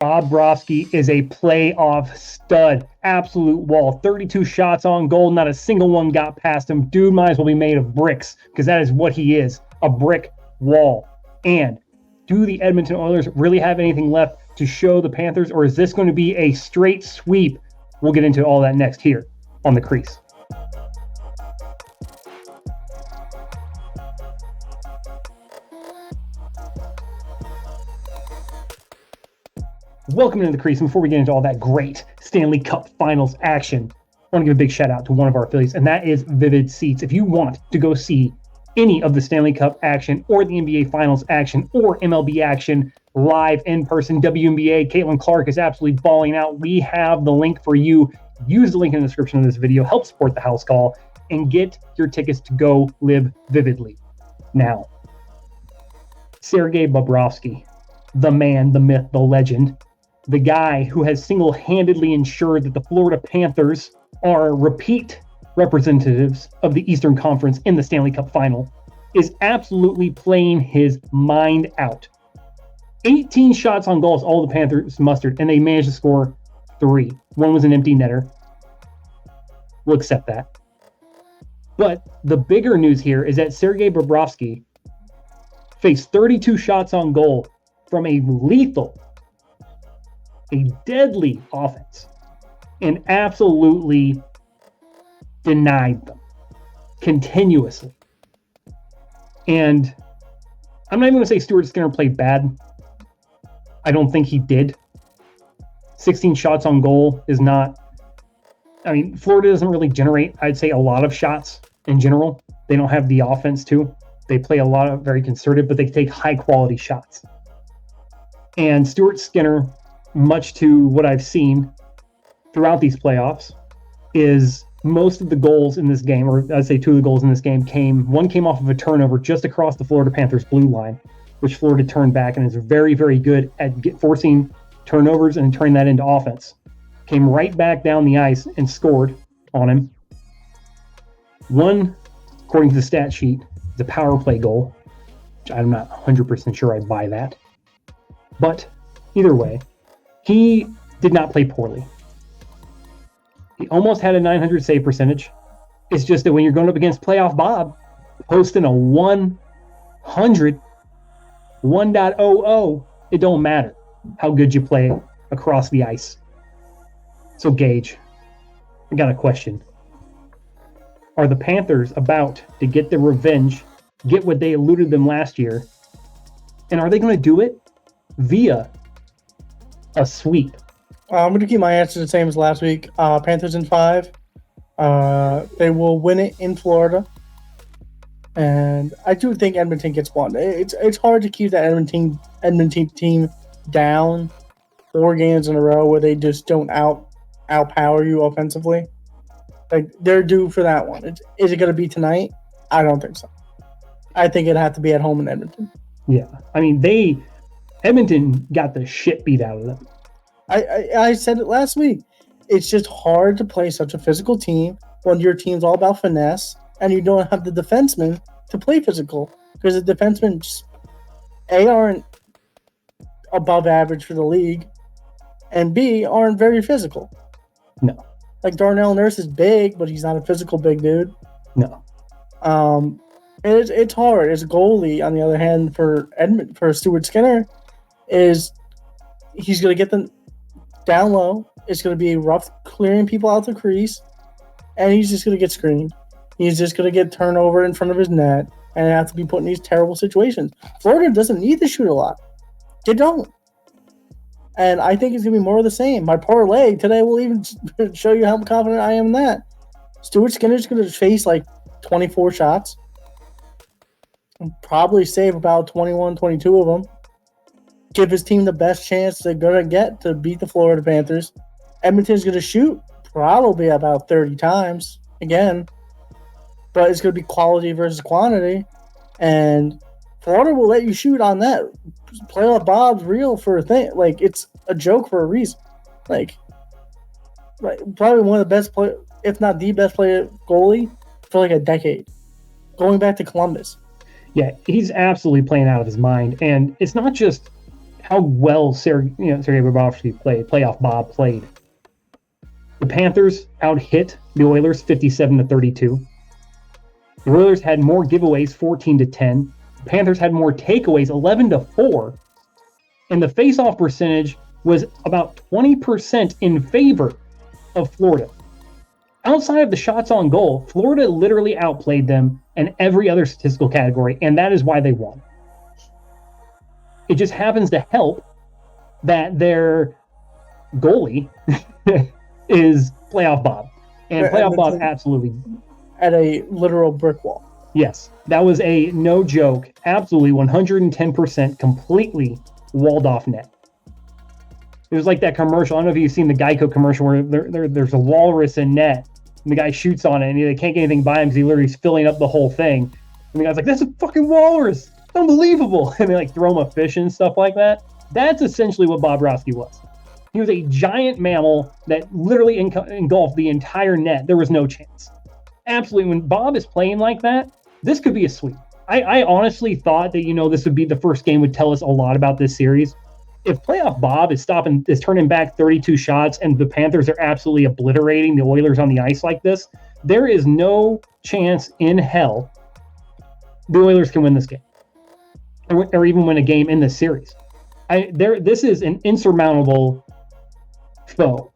Bobrovsky is a playoff stud. Absolute wall. 32 shots on goal. Not a single one got past him. Dude might as well be made of bricks because that is what he is. A brick wall. And do the Edmonton Oilers really have anything left to show the Panthers, or is this going to be a straight sweep? We'll get into all that next here on The Crease. Welcome into The Crease. And before we get into all that great Stanley Cup Finals action, I want to give a big shout out to one of our affiliates, and that is Vivid Seats. If you want to go see any of the Stanley Cup action or the NBA Finals action or MLB action live in person, WNBA, Caitlin Clark is absolutely balling out. We have the link for you. Use the link in the description of this video. Help support the house call and get your tickets to go live vividly. Now, Sergei Bobrovsky, the man, the myth, the legend, the guy who has single-handedly ensured that the Florida Panthers are repeat representatives of the Eastern Conference in the Stanley Cup Final, is absolutely playing his mind out. 18 shots on goal is all the Panthers mustered, and they managed to score 3. One was an empty netter. We'll accept that. But the bigger news here is that Sergei Bobrovsky faced 32 shots on goal from a deadly offense, and absolutely denied them continuously. And I'm not even going to say Stuart Skinner played bad. I don't think he did. 16 shots on goal is not... I mean, Florida doesn't really generate, I'd say, a lot of shots in general. They don't have the offense to. They play a lot of very concerted, but they take high-quality shots. And Stuart Skinner, much to what I've seen throughout these playoffs, is most of the goals in this game, or I'd say 2 of the goals in this game one came off of a turnover just across the Florida Panthers blue line, which Florida turned back and is very, very good at forcing turnovers and turning that into offense. Came right back down the ice and scored on him. One, according to the stat sheet, is a power play goal, which I'm not 100% sure I buy that. But either way, he did not play poorly. He almost had a 900 save percentage. It's just that when you're going up against playoff Bob, posting a 100, 1.00, it don't matter how good you play across the ice. So Gage, I got a question. Are the Panthers about to get the revenge, get what they eluded them last year? And are they going to do it via a sweep? I'm going to keep my answer the same as last week. Panthers in 5. They will win it in Florida. And I do think Edmonton gets one. It's hard to keep that Edmonton team down 4 games in a row where they just don't outpower you offensively. Like, they're due for that one. Is it going to be tonight? I don't think so. I think it'd have to be at home in Edmonton. Yeah. I mean, Edmonton got the shit beat out of them. I said it last week. It's just hard to play such a physical team when your team's all about finesse and you don't have the defensemen to play physical, because the defensemen just, aren't above average for the league, and B, aren't very physical. No. Like, Darnell Nurse is big, but he's not a physical big dude. No. It's hard. As a goalie, on the other hand, for Stuart Skinner, is he's going to get them down low. It's going to be rough clearing people out the crease, and he's just going to get screened. He's just going to get turnover in front of his net and have to be put in these terrible situations. Florida doesn't need to shoot a lot. They don't. And I think it's going to be more of the same. My parlay today will even show you how confident I am in that. Stuart Skinner's going to face like 24 shots. And probably save about 21, 22 of them. Give his team the best chance they're going to get to beat the Florida Panthers. Edmonton's going to shoot probably about 30 times again. But it's going to be quality versus quantity. And Florida will let you shoot on that. Playoff Bob's real for a thing. Like, it's a joke for a reason. Like probably one of the best play, if not the best player goalie for like a decade. Going back to Columbus. Yeah, he's absolutely playing out of his mind. And it's not just how well Sergei Bobrovsky played, playoff Bob played. The Panthers out-hit the Oilers 57-32. The Oilers had more giveaways, 14-10. The Panthers had more takeaways, 11-4. And the face-off percentage was about 20% in favor of Florida. Outside of the shots on goal, Florida literally outplayed them in every other statistical category, and that is why they won. It just happens to help that their goalie is playoff Bob. And playoff Bob absolutely... At a literal brick wall. Yes, that was a no joke, absolutely 110% completely walled off net. It was like that commercial. I don't know if you've seen the Geico commercial where there's a walrus in net, and the guy shoots on it, and they can't get anything by him because he literally is filling up the whole thing. And the guy's like, "That's a fucking walrus! Unbelievable!" And they like throw him a fish and stuff like that. That's essentially what Bobrovsky was. He was a giant mammal that literally engulfed the entire net. There was no chance. Absolutely. When Bob is playing like that, this could be a sweep. I honestly thought that, this would be the first game would tell us a lot about this series. If playoff Bob is turning back 32 shots and the Panthers are absolutely obliterating the Oilers on the ice like this, there is no chance in hell the Oilers can win this game or even win a game in this series. This is an insurmountable foe.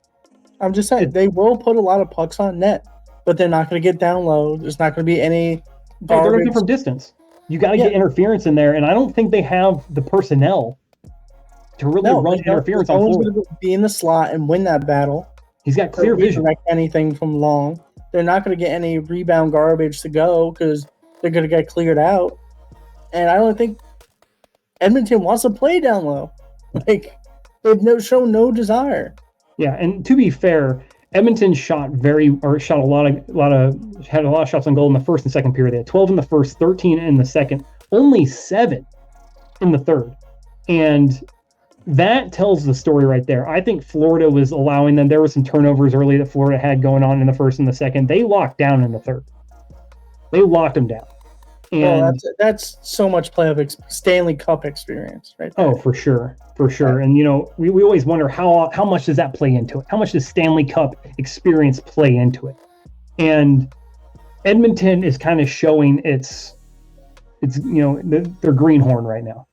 I'm just saying, they will put a lot of pucks on net, but they're not going to get down low. There's not going to be any garbage. They're going to come from distance. You got to get interference in there, and I don't think they have the personnel to really run interference on Florida. Going to be in the slot and win that battle. He's got clear vision. Anything from long. They're not going to get any rebound garbage to go because they're going to get cleared out. And I don't think Edmonton wants to play down low. Like, they've shown no desire. Yeah, and to be fair, Edmonton had a lot of shots on goal in the first and second period. They had 12 in the first, 13 in the second, only 7 in the third. And that tells the story right there. I think Florida was allowing them. There were some turnovers early that Florida had going on in the first and the second. They locked down in the third. They locked them down. And that's so much playoff Stanley Cup experience, right there. Oh, for sure. And we always wonder how much does that play into it? How much does Stanley Cup experience play into it? And Edmonton is kind of showing its their greenhorn right now.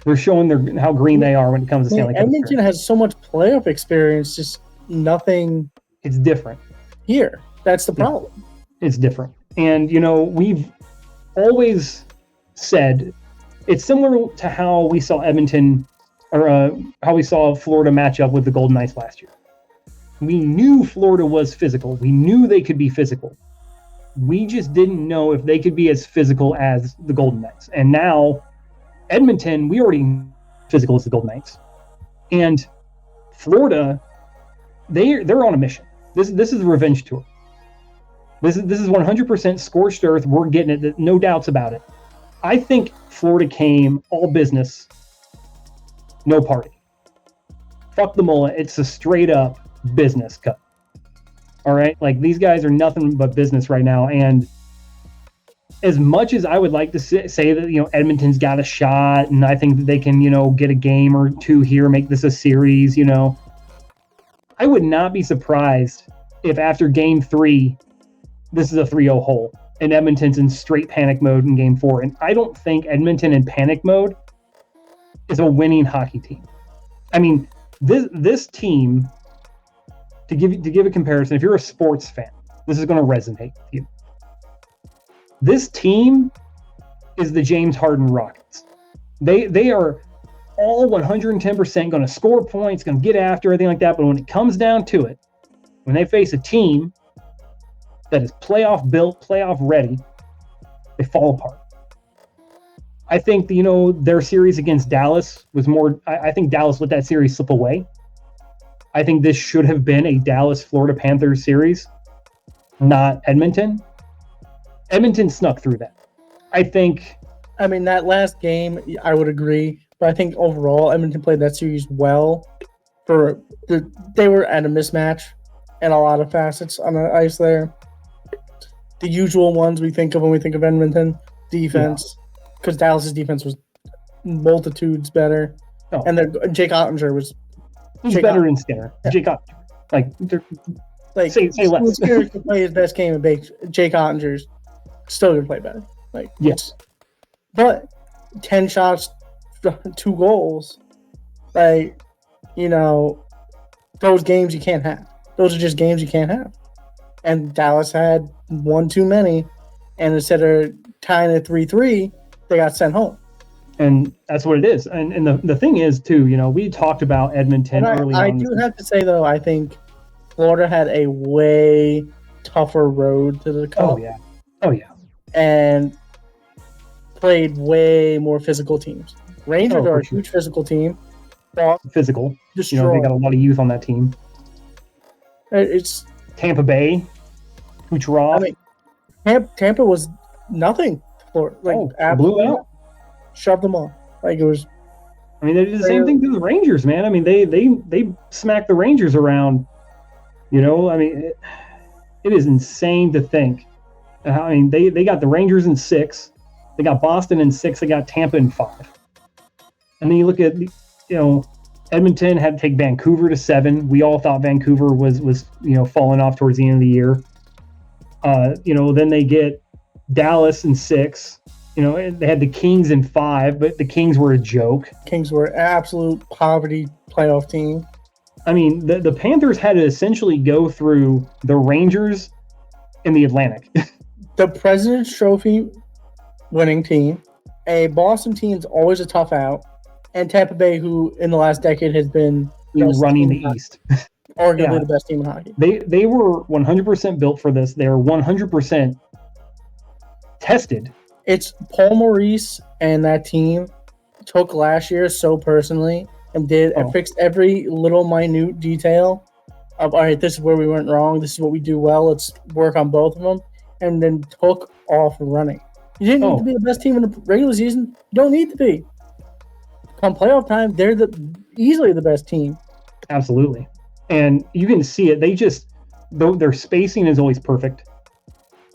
They're showing how green they are when it comes to Stanley Cup. Edmonton has so much playoff experience, just nothing. It's different here. That's the problem. It's different, and we've always said it's similar to how we saw Edmonton or how we saw Florida match up with the Golden Knights last year. We knew Florida was physical. We knew they could be physical. We just didn't know if they could be as physical as the Golden Knights. And now Edmonton, we already know physical as the Golden Knights. And Florida, they're on a mission. This is a revenge tour. This is 100% scorched earth. We're getting it. No doubts about it. I think Florida came all business, no party. Fuck the mullet. It's a straight up business cut. All right? Like, these guys are nothing but business right now. And as much as I would like to say that, Edmonton's got a shot and I think that they can, get a game or two here, make this a series, I would not be surprised if after game 3, this is a 3-0 hole and Edmonton's in straight panic mode in game 4. And I don't think Edmonton in panic mode is a winning hockey team. I mean, this team, to give a comparison, if you're a sports fan, this is going to resonate with you. This team is the James Harden Rockets. They are all 110% going to score points, going to get after everything like that. But when it comes down to it, when they face a team that is playoff built, playoff ready, they fall apart. I think their series against Dallas was more. I think Dallas let that series slip away. I think this should have been a Dallas-Florida Panthers series, not Edmonton. Edmonton snuck through that. I mean, that last game, I would agree. But I think overall, Edmonton played that series well. They were at a mismatch in a lot of facets on the ice there. The usual ones we think of when we think of Edmonton defense, because Dallas's defense was multitudes better. Oh. And Jake Ottinger was. He's better than Skinner. Yeah. Jake Ottinger. Say less. Skinner can play his best game, and Jake Ottinger's still gonna play better. Yes. But 10 shots, 2 goals, those games you can't have. Those are just games you can't have. And Dallas had one too many, and instead of tying at 3-3, they got sent home. And that's what it is. And the thing is, too, we talked about Edmonton early on. I do have to say, though, I think Florida had a way tougher road to the Cup. Oh, yeah. And played way more physical teams. Rangers are a huge physical team. Physical. They got a lot of youth on that team. It's Tampa Bay, Kucherov. Tampa was nothing for blew out, shoved them all. It was. They did the same thing to the Rangers, man. They smacked the Rangers around. It is insane to think. They got the Rangers in 6, they got Boston in 6, they got Tampa in 5, and then you look at Edmonton had to take Vancouver to 7. We all thought Vancouver was falling off towards the end of the year. Then they get Dallas in 6. They had the Kings in 5, but the Kings were a joke. Kings were an absolute poverty playoff team. The Panthers had to essentially go through the Rangers in the Atlantic. The President's Trophy winning team, a Boston team is always a tough out, and Tampa Bay, who in the last decade has been running the East. Arguably the best team in hockey. They were 100% built for this. They are 100% tested. It's Paul Maurice and that team took last year so personally and fixed every little minute detail of, all right, this is where we went wrong. This is what we do well. Let's work on both of them. And then took off running. You didn't need to be the best team in the regular season. You don't need to be. Come playoff time, they're easily the best team. Absolutely. And you can see it. They just, their spacing is always perfect.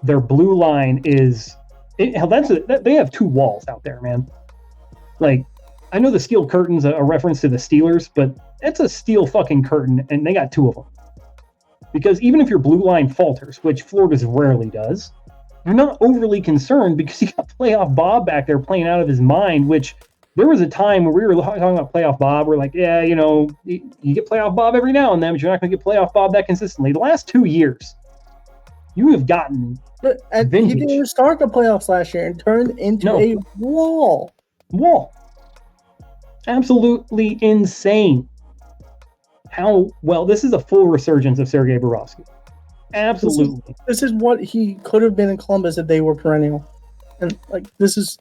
Their blue line is, they have 2 walls out there, man. I know the steel curtain's a reference to the Steelers, but that's a steel fucking curtain, and they got 2 of them. Because even if your blue line falters, which Florida's rarely does, you're not overly concerned because you got playoff Bob back there playing out of his mind, which there was a time where we were talking about playoff Bob. We're like, you get playoff Bob every now and then, but you're not going to get playoff Bob that consistently. The last 2 years, you have gotten vintage. He didn't start the playoffs last year and turned into a wall. Absolutely insane. This is a full resurgence of Sergei Bobrovsky. Absolutely. This is what he could have been in Columbus if they were perennial. And this is.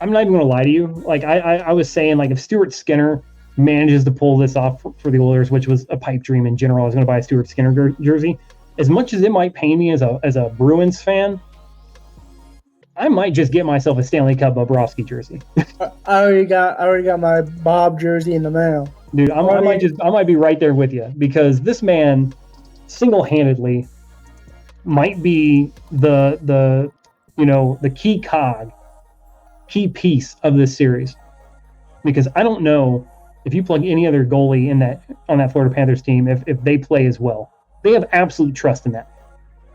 I'm not even going to lie to you. I was saying, if Stuart Skinner manages to pull this off for the Oilers, which was a pipe dream in general, I was going to buy a Stuart Skinner jersey. As much as it might pain me as a Bruins fan, I might just get myself a Stanley Cup Bobrovsky jersey. I already got my Bob jersey in the mail. Dude, I might be right there with you because this man single-handedly might be the key piece of this series. Because I don't know if you plug any other goalie on that Florida Panthers team if they play as well. They have absolute trust in that.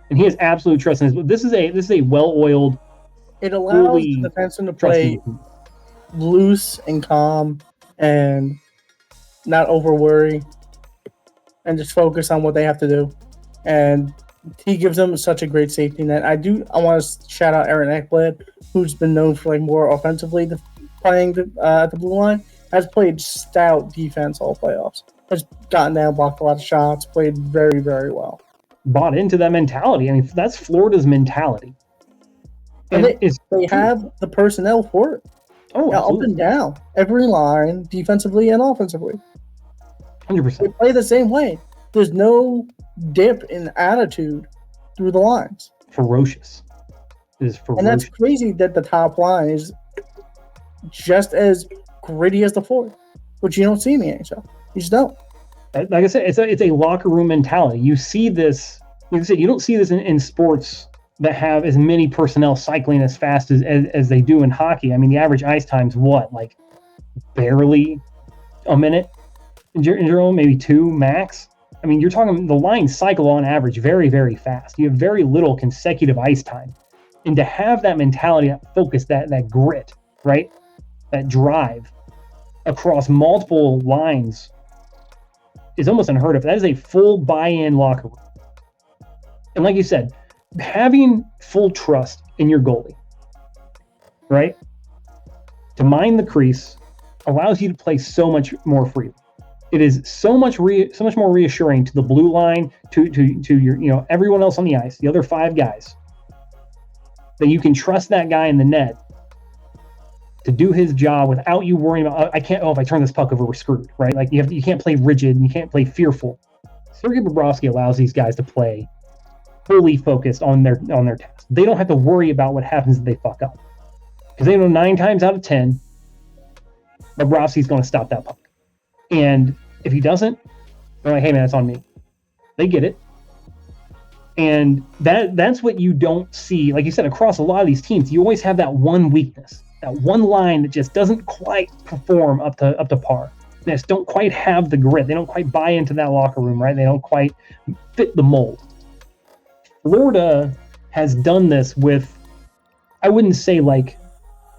And he has absolute trust in this. This is a well-oiled. It allows the defenseman to play loose and calm and not over worry and just focus on what they have to do. And he gives them such a great safety net. I want to shout out Aaron Ekblad, who's been known for more offensively playing at the blue line, has played stout defense all playoffs. Has gotten down, blocked a lot of shots, played very, very well. Bought into that mentality. That's Florida's mentality. And they have the personnel for it. Oh, up and down. Every line, defensively and offensively. 100%. They play the same way. There's no dip in attitude through the lines. Ferocious. It is ferocious. And that's crazy that the top line is just as gritty as the fourth, which you don't see in the NHL. You just don't. Like I said, it's a locker room mentality. You see this, like I said, you don't see this in sports that have as many personnel cycling as fast as they do in hockey. The average ice time's what? Barely a minute in general, maybe 2 max. I mean, you're talking the lines cycle on average very, very fast. You have very little consecutive ice time. And to have that mentality, that focus, that grit, right? That drive across multiple lines is almost unheard of. That is a full buy-in locker room. And like you said, having full trust in your goalie, right? To mind the crease allows you to play so much more freely. It is so much more reassuring to the blue line, to your everyone else on the ice, the other 5 guys, that you can trust that guy in the net to do his job without you worrying about if I turn this puck over, we're screwed, right? Like you can't play rigid and you can't play fearful. Sergei Bobrovsky allows these guys to play fully focused on their task. They don't have to worry about what happens if they fuck up, because they know 9 times out of 10 Bobrovsky's going to stop that puck. And if he doesn't, they're like, hey man, it's on me. They get it. And that's what you don't see. Like you said, across a lot of these teams, you always have that one weakness, that one line that just doesn't quite perform up to par. They just don't quite have the grit. They don't quite buy into that locker room, right? They don't quite fit the mold. Florida has done this with, I wouldn't say like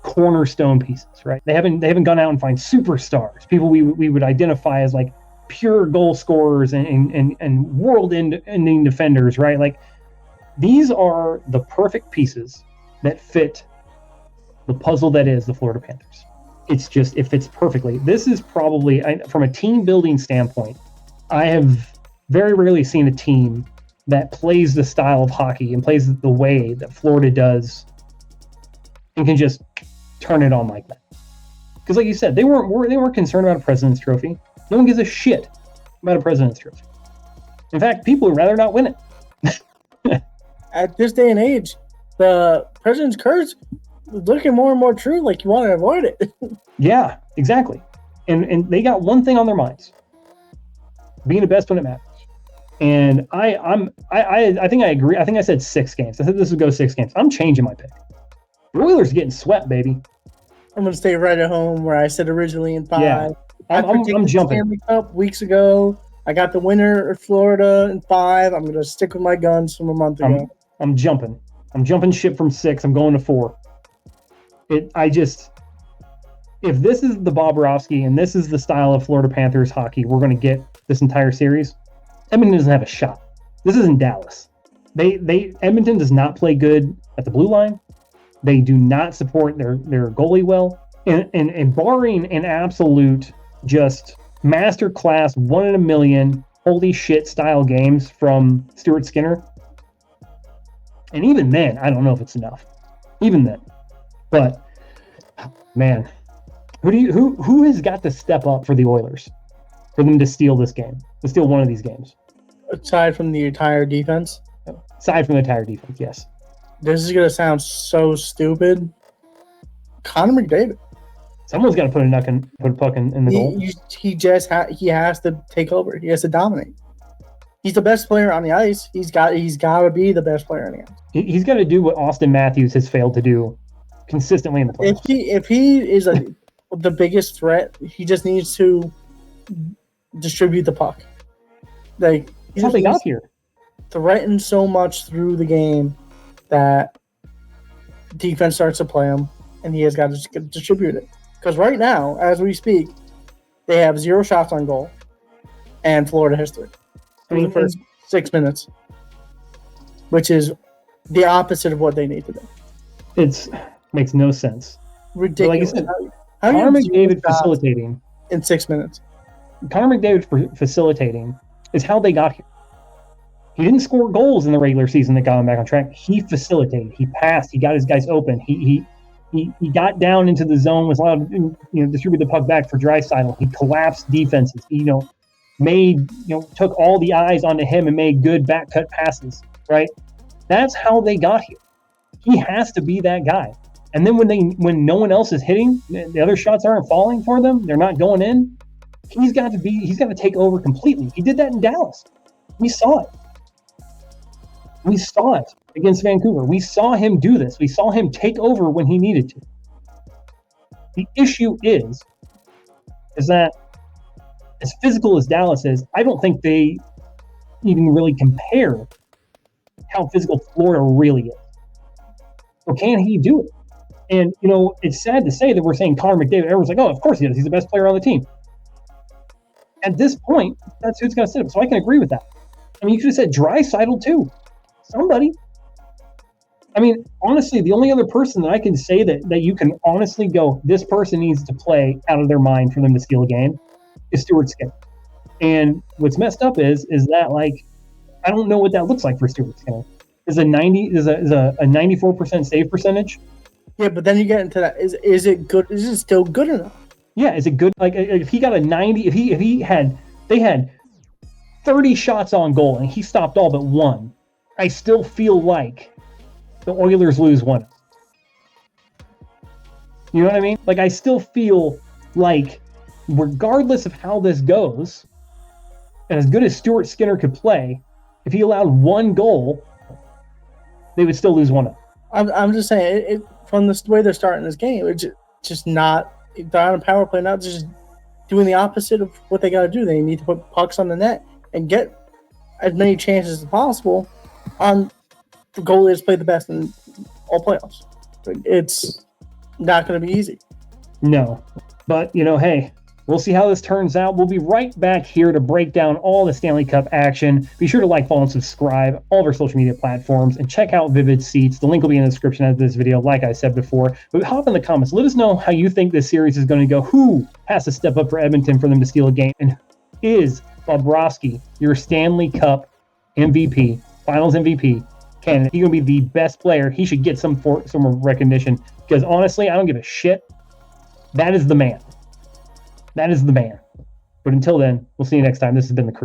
cornerstone pieces, right? They haven't gone out and find superstars, people we would identify as like pure goal scorers and world-ending defenders, right? Like these are the perfect pieces that fit the puzzle that is the Florida Panthers. It fits perfectly. This is probably, from a team building standpoint, I have very rarely seen a team that plays the style of hockey and plays the way that Florida does and can just turn it on like that. Because like you said, they weren't concerned about a President's Trophy. No one gives a shit about a President's Trophy. In fact, people would rather not win it. At this day and age, the President's Curse is looking more and more true, like you want to avoid it. Yeah, exactly. And they got one thing on their minds: being the best when it matters. And I think I agree. I think I said 6 games. I said this would go 6 games. I'm changing my pick. The Oilers are getting swept, baby. I'm going to stay right at home where I said originally in 5. Yeah, I'm jumping. Stanley Cup weeks ago. I got the winner of Florida in 5. I'm going to stick with my guns from a month ago. I'm jumping. I'm jumping ship from 6. I'm going to 4. If this is the Bobrovsky and this is the style of Florida Panthers hockey we're going to get this entire series, Edmonton doesn't have a shot. This isn't Dallas. Edmonton does not play good at the blue line. They do not support their goalie well. And barring an absolute just masterclass 1 in a million holy shit style games from Stuart Skinner, and even then, I don't know if it's enough. Even then. But man, who has got to step up for the Oilers for them to steal this game? To steal one of these games? Aside from the entire defense? Aside from the entire defense, yes. This is going to sound so stupid. Connor McDavid. Someone's got to put a puck in the goal. He has to take over. He has to dominate. He's the best player on the ice. He's got to be the best player on the ice. He's got to do what Austin Matthews has failed to do consistently in the playoffs. If he is the biggest threat, he just needs to distribute the puck. Like that's how they got here. Threaten so much through the game that defense starts to play him, and he has got to distribute it. Because right now, as we speak, they have 0 shots on goal, and Florida has 3 in the first 6 minutes, which is the opposite of what they need to do. It makes no sense. Ridiculous. Like you said, Connor McDavid facilitating in 6 minutes. Connor McDavid facilitating is how they got here. He didn't score goals in the regular season that got him back on track. He facilitated. He passed. He got his guys open. He got down into the zone, was allowed to distribute the puck back for Draisaitl. He collapsed defenses. He took all the eyes onto him and made good back cut passes. Right? That's how they got here. He has to be that guy. And then when no one else is hitting, the other shots aren't falling for them, they're not going in. He's got to take over completely. He did that in Dallas. We saw it. We saw it against Vancouver. We saw him do this. We saw him take over when he needed to. The issue is that as physical as Dallas is, I don't think they even really compare how physical Florida really is. So can he do it? And, it's sad to say that we're saying Connor McDavid. Everyone's like, oh, of course he is. He's the best player on the team. At this point, that's who's going to sit up. So I can agree with that. I mean, you could have said Draisaitl too. Somebody. I mean, honestly, the only other person that I can say that you can honestly go, this person needs to play out of their mind for them to steal a game is Stuart Skinner. And what's messed up is that, like, I don't know what that looks like for Stuart Skinner. Is a 94% save percentage? Yeah, but then you get into that. Is it good? Is it still good enough? Yeah, is it good? Like, if he got a 90, they had 30 shots on goal and he stopped all but one, I still feel like the Oilers lose one. You know what I mean? Like, I still feel like, regardless of how this goes, and as good as Stuart Skinner could play, if he allowed one goal, they would still lose one. I'm just saying, from the way they're starting this game, it's just not, they're on a power play, not just doing the opposite of what they got to do. They need to put pucks on the net and get as many chances as possible on the goalies play the best in all playoffs. It's not going to be easy. No, but hey, we'll see how this turns out. We'll be right back here to break down all the Stanley Cup action. Be sure to like, follow, and subscribe all of our social media platforms, and check out Vivid Seats. The link will be in the description of this video, like I said before. But hop in the comments. Let us know how you think this series is going to go. Who has to step up for Edmonton for them to steal a game? And is Bobrovsky your Stanley Cup MVP, Finals MVP candidate? He's going to be the best player. He should get some recognition, because honestly, I don't give a shit. That is the man. That is the man. But until then, we'll see you next time. This has been The Creep.